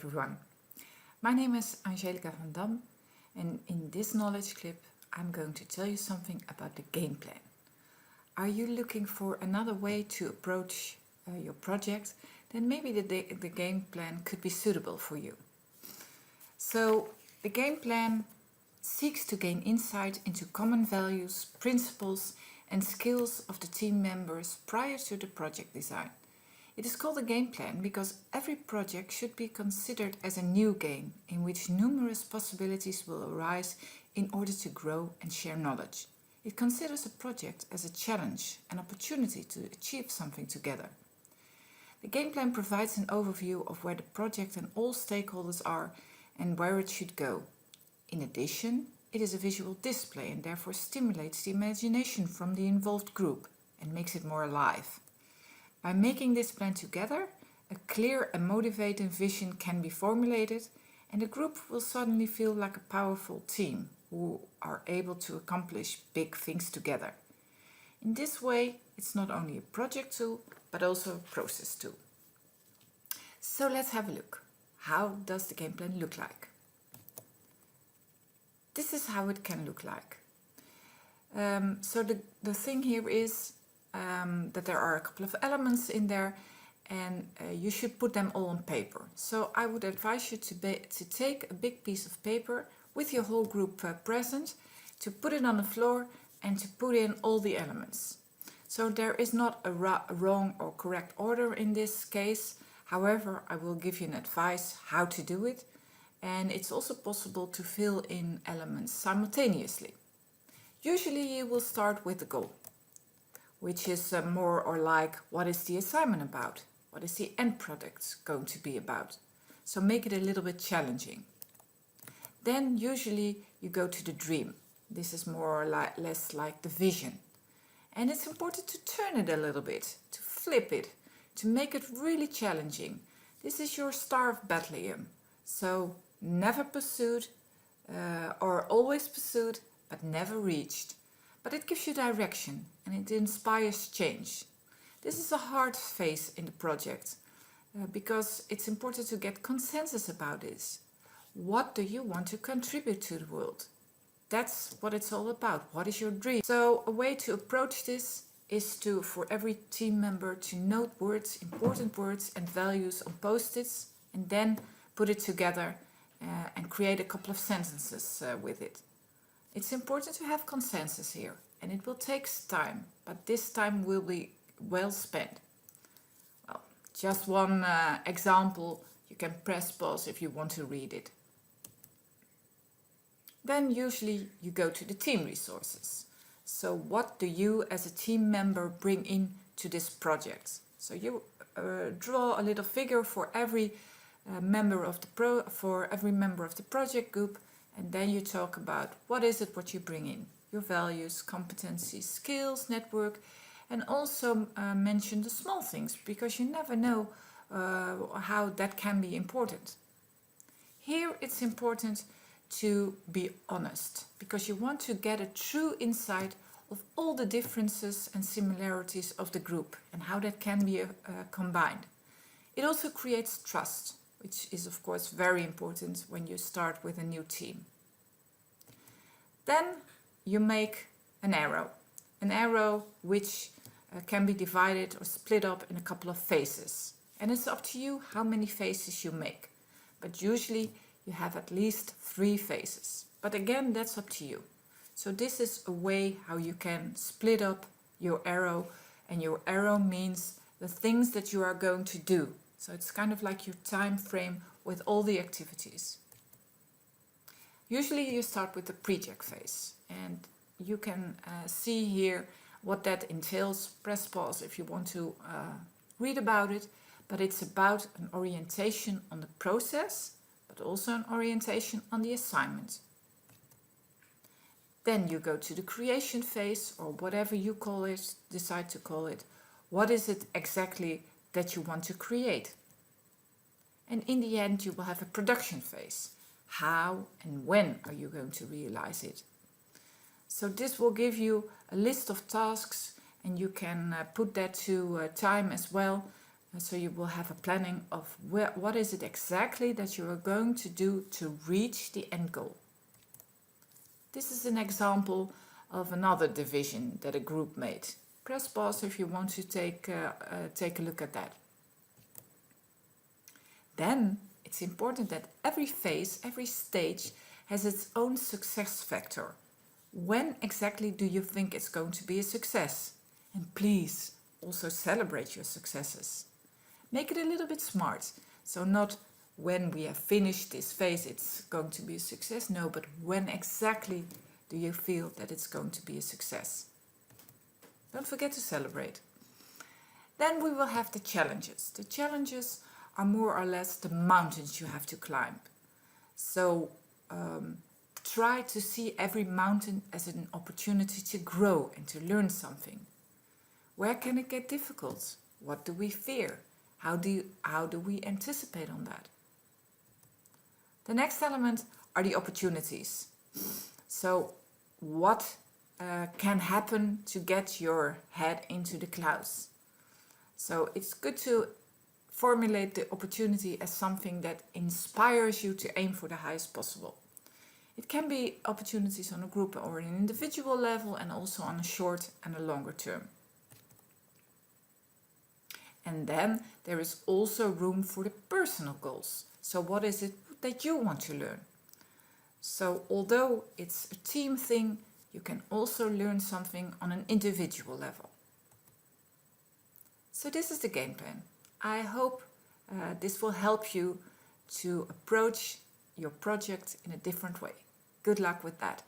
everyone. My name is Angelica van Dam, and in this knowledge clip I'm going to tell you something about the game plan. Are you looking for another way to approach your project? Then maybe the game plan could be suitable for you. So the game plan seeks to gain insight into common values, principles and skills of the team members prior to the project design. It is called a game plan because every project should be considered as a new game in which numerous possibilities will arise in order to grow and share knowledge. It considers a project as a challenge, an opportunity to achieve something together. The game plan provides an overview of where the project and all stakeholders are and where it should go. In addition, it is a visual display and therefore stimulates the imagination from the involved group and makes it more alive. By making this plan together, a clear and motivating vision can be formulated and the group will suddenly feel like a powerful team who are able to accomplish big things together. In this way, it's not only a project tool, but also a process tool. So let's have a look. How does the game plan look like? This is how it can look like. So the thing here is that there are a couple of elements in there and you should put them all on paper. So I would advise you to take a big piece of paper with your whole group present, to put it on the floor and to put in all the elements. So there is not a wrong or correct order in this case. However, I will give you an advice how to do it, and it's also possible to fill in elements simultaneously. Usually you will start with the goal, which is more or like, what is the assignment about? What is the end product going to be about? So make it a little bit challenging. Then usually you go to the dream. This is more or less like the vision. And it's important to turn it a little bit, to flip it, to make it really challenging. This is your Star of Bethlehem. So never pursued or always pursued, but never reached. But it gives you direction and it inspires change. This is a hard phase in the project because it's important to get consensus about this. What do you want to contribute to the world? That's what it's all about. What is your dream? So a way to approach this is for every team member to note words, important words and values on post-its and then put it together and create a couple of sentences with it. It's important to have consensus here and it will take time, but this time will be well spent. Well, just one example, you can press pause if you want to read it. Then usually you go to the team resources. So what do you as a team member bring in to this project? So you draw a little figure for every member of the project group. And then you talk about what is it what you bring in. Your values, competencies, skills, network. And also mention the small things because you never know how that can be important. Here it's important to be honest because you want to get a true insight of all the differences and similarities of the group and how that can be combined. It also creates trust, which is of course very important when you start with a new team. Then you make an arrow which can be divided or split up in a couple of phases. And it's up to you how many phases you make. But usually you have at least 3 phases. But again, that's up to you. So this is a way how you can split up your arrow, and your arrow means the things that you are going to do. So it's kind of like your time frame with all the activities. Usually you start with the project phase and you can see here what that entails. Press pause if you want to read about it, but it's about an orientation on the process, but also an orientation on the assignment. Then you go to the creation phase, or whatever you call it, decide to call it. What is it exactly that you want to create? And in the end you will have a production phase. How and when are you going to realize it? So this will give you a list of tasks and you can put that to time as well. So you will have a planning of what is it exactly that you are going to do to reach the end goal. This is an example of another division that a group made. Press pause if you want to take a look at that. Then it's important that every phase, every stage has its own success factor. When exactly do you think it's going to be a success? And please also celebrate your successes. Make it a little bit smart. So not when we have finished this phase it's going to be a success. No, but when exactly do you feel that it's going to be a success? Don't forget to celebrate. Then we will have the challenges. The challenges are more or less the mountains you have to climb. So try to see every mountain as an opportunity to grow and to learn something. Where can it get difficult? What do we fear? How do we anticipate on that? The next element are the opportunities. So what can happen to get your head into the clouds? So it's good to formulate the opportunity as something that inspires you to aim for the highest possible. It can be opportunities on a group or an individual level, and also on a short and a longer term. And then there is also room for the personal goals. So what is it that you want to learn? So although it's a team thing, you can also learn something on an individual level. So this is the game plan. I hope this will help you to approach your project in a different way. Good luck with that.